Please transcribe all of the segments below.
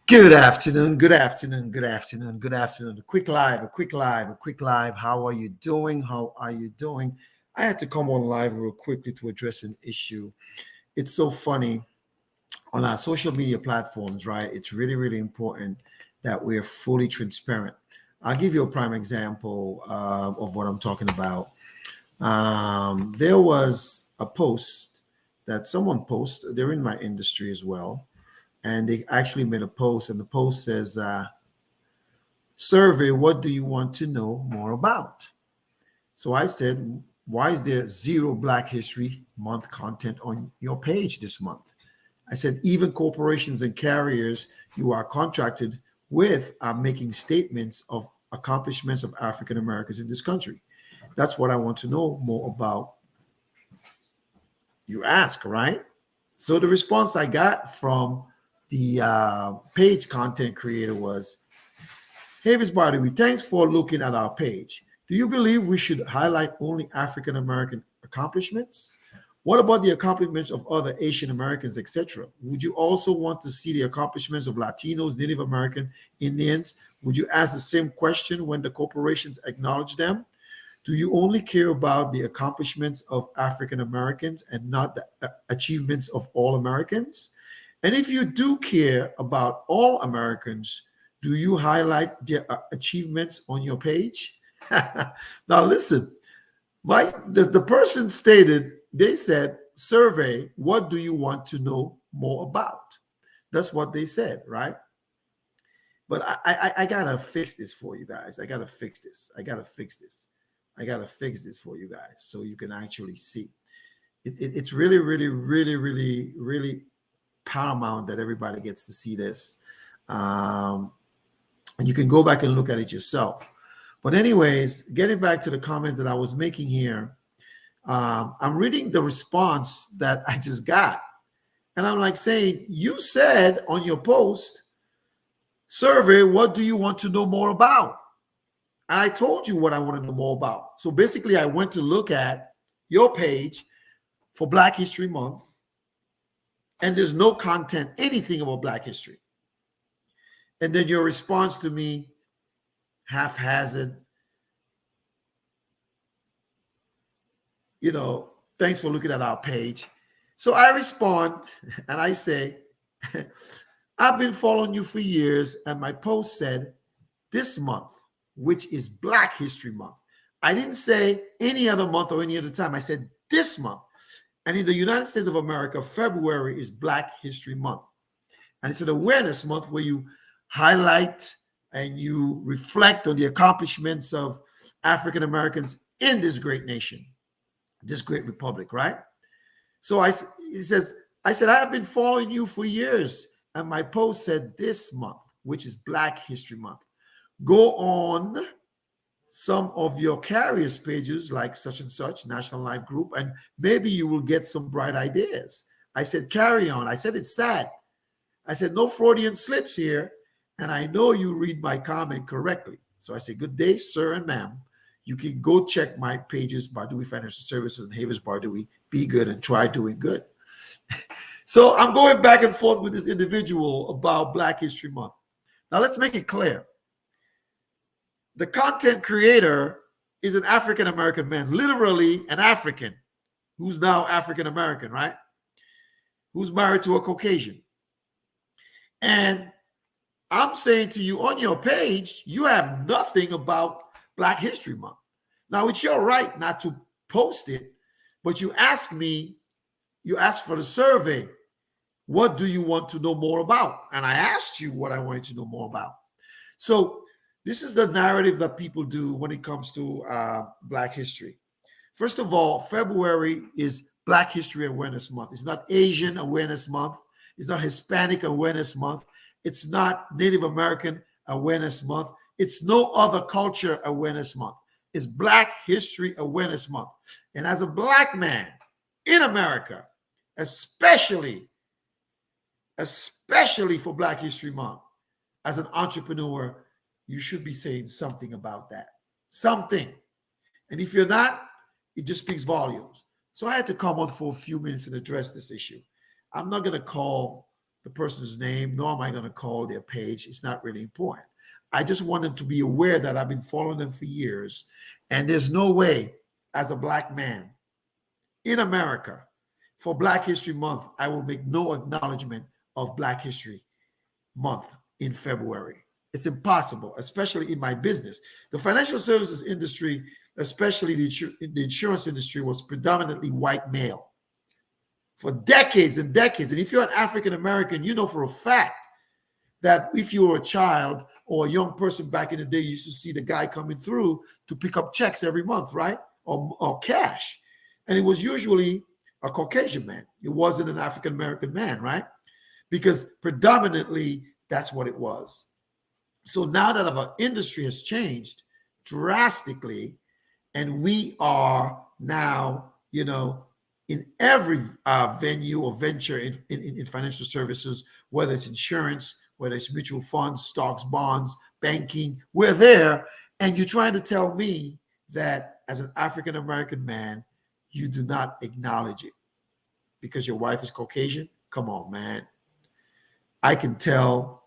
Good afternoon, good afternoon, good afternoon, good afternoon. A quick live, a quick live, a quick live. How are you doing? How are you doing? I had to come on live real quickly to address an issue. It's so funny on our social media platforms, right? It's really, really important that we're fully transparent. I'll give you a prime example of what I'm talking about. There was a post that someone posted, they're in my industry as well, and they actually made a post, and the post says, survey, what do you want to know more about? So I said, why is there zero Black History Month content on your page this month? I said, even corporations and carriers you are contracted with are making statements of accomplishments of African Americans in this country. That's what I want to know more about. You ask, right? So the response I got from the page content creator was, hey, Ms. Bardawi, thanks for looking at our page. Do you believe we should highlight only African American accomplishments? What about the accomplishments of other Asian Americans, etc.? Would you also want to see the accomplishments of Latinos, Native American, Indians? Would you ask the same question when the corporations acknowledge them? Do you only care about the accomplishments of African Americans and not the achievements of all Americans? And if you do care about all Americans, do you highlight their achievements on your page? Now, listen, the person stated, they said, survey, what do you want to know more about? That's what they said, right? But I gotta fix this for you guys. I gotta fix this. I gotta fix this. I gotta fix this for you guys so you can actually see. It's really, really, really, really, really paramount that everybody gets to see this. And you can go back and look at it yourself. But anyways, getting back to the comments that I was making here, I'm reading the response that I just got. And I'm like saying, you said on your post, survey, what do you want to know more about? And I told you what I want to know more about. So basically, I went to look at your page for Black History Month, and there's no content, anything about Black history. And then your response to me, haphazard, thanks for looking at our page. So I respond and I say, I've been following you for years, and my post said this month, which is Black History Month. I didn't say any other month or any other time. I said this month. And in the United States of America, February is Black History Month. And it's an awareness month where you highlight and you reflect on the accomplishments of African Americans in this great nation, this great republic, right? So I said, I have been following you for years. And my post said this month, which is Black History Month. Go on some of your carriers pages like such and such, National Life Group, and maybe you will get some bright ideas. I said, carry on. I said, it's sad. I said, no Freudian slips here. And I know you read my comment correctly. So I say, good day, sir and ma'am. You can go check my pages, Bardawi Financial Services and Havers Bardawi. Be good and try doing good. So I'm going back and forth with this individual about Black History Month. Now let's make it clear. The content creator is an African American man, literally an African, who's now African American, right? Who's married to a Caucasian. And I'm saying to you, on your page, you have nothing about Black History Month. Now, it's your right not to post it, but you ask for the survey, what do you want to know more about? And I asked you what I wanted to know more about. So this is the narrative that people do when it comes to Black history. First of all, February is Black History Awareness Month. It's not Asian Awareness Month. It's not Hispanic Awareness Month. It's not Native American Awareness Month. It's no other culture awareness month. It's Black History Awareness Month. And as a Black man in America, especially for Black History Month, as an entrepreneur, you should be saying something about that. Something. And if you're not, it just speaks volumes. So I had to come on for a few minutes and address this issue. I'm not going to call the person's name, nor am I going to call their page. It's not really important. I just want them to be aware that I've been following them for years. And there's no way, as a Black man in America, for Black History Month, I will make no acknowledgement of Black History Month in February. It's impossible, especially in my business. The financial services industry, especially the insurance industry, was predominantly white male for decades and decades. And if you're an African American, you know for a fact that if you were a child or a young person back in the day, you used to see the guy coming through to pick up checks every month, right? Or cash. And it was usually a Caucasian man. It wasn't an African American man, right? Because predominantly that's what it was. So now that our industry has changed drastically, and we are now, in every venue or venture in financial services, whether it's insurance, whether it's mutual funds, stocks, bonds, banking, we're there. And you're trying to tell me that as an African American man, you do not acknowledge it because your wife is Caucasian? Come on, man. I can tell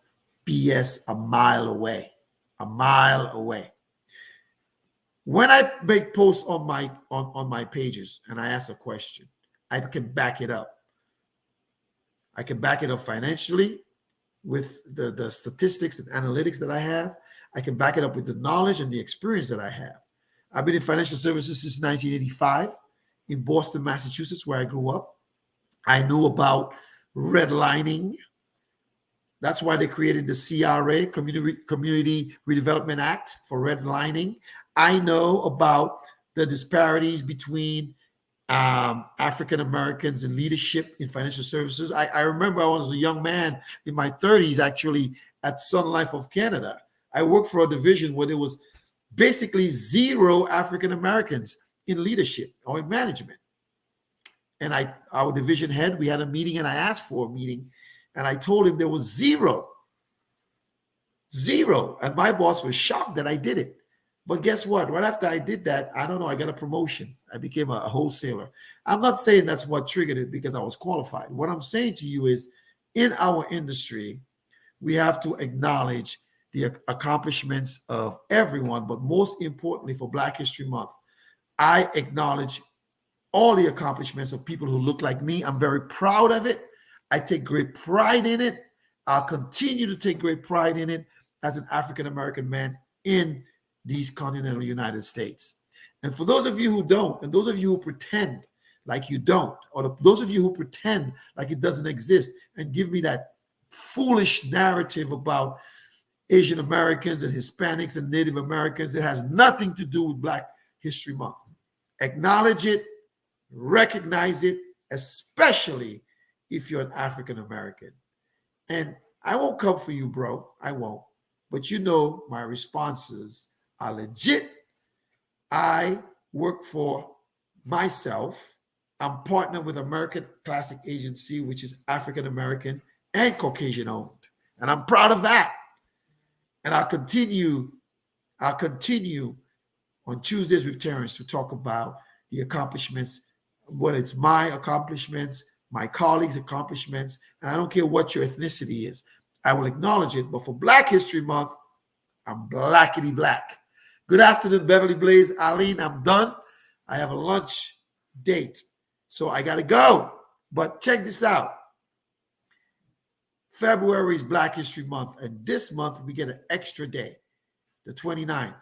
BS a mile away, When I make posts on my pages and I ask a question, I can back it up. I can back it up financially with the statistics and analytics that I have. I can back it up with the knowledge and the experience that I have. I've been in financial services since 1985 in Boston, Massachusetts, where I grew up. I knew about redlining. That's why they created the CRA, Community Redevelopment Act, for redlining. I know about the disparities between African Americans in leadership in financial services. I remember I was a young man in my 30s, actually, at Sun Life of Canada. I worked for a division where there was basically zero African Americans in leadership or in management. And our division head, we had a meeting, and I asked for a meeting, and I told him there was zero. And my boss was shocked that I did it. But guess what? Right after I did that, I don't know, I got a promotion. I became a wholesaler. I'm not saying that's what triggered it because I was qualified. What I'm saying to you is, in our industry, we have to acknowledge the accomplishments of everyone, but most importantly for Black History Month, I acknowledge all the accomplishments of people who look like me. I'm very proud of it. I take great pride in it. I'll continue to take great pride in it as an African-American man in these continental United States. And for those of you who don't, and those of you who pretend like you don't, or those of you who pretend like it doesn't exist and give me that foolish narrative about Asian Americans and Hispanics and Native Americans, it has nothing to do with Black History Month. Acknowledge it, recognize it, especially if you're an African American. And I won't come for you, bro. I won't. But you know my responses are legit. I work for myself. I'm partnered with American Classic Agency, which is African American and Caucasian owned. And I'm proud of that. And I'll continue on Tuesdays with Terrence to talk about the accomplishments, whether it's my accomplishments, my colleagues' accomplishments, and I don't care what your ethnicity is. I will acknowledge it. But for Black History Month, I'm blackity black. Good afternoon, Beverly Blaze. Eileen, I'm done. I have a lunch date, so I got to go. But check this out. February is Black History Month, and this month we get an extra day, the 29th.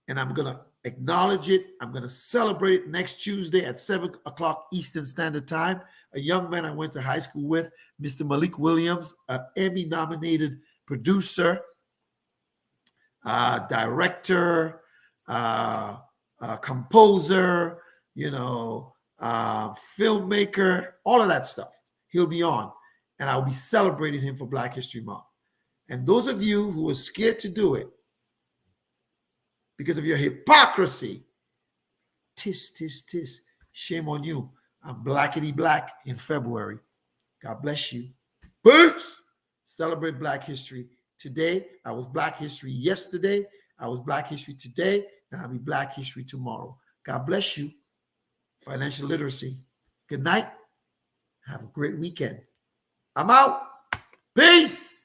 And I'm going to acknowledge it. I'm going to celebrate it next Tuesday at 7 o'clock Eastern Standard Time. A young man I went to high school with, Mr. Malik Williams, an Emmy-nominated producer, director, composer, filmmaker, all of that stuff. He'll be on, and I'll be celebrating him for Black History Month. And those of you who are scared to do it because of your hypocrisy, tis, shame on you. I'm blackity black in February. God bless you. Peace. Celebrate Black history. Today, I was Black history yesterday. I was Black history today, and I'll be Black history tomorrow. God bless you. Financial literacy. Good night. Have a great weekend. I'm out. Peace.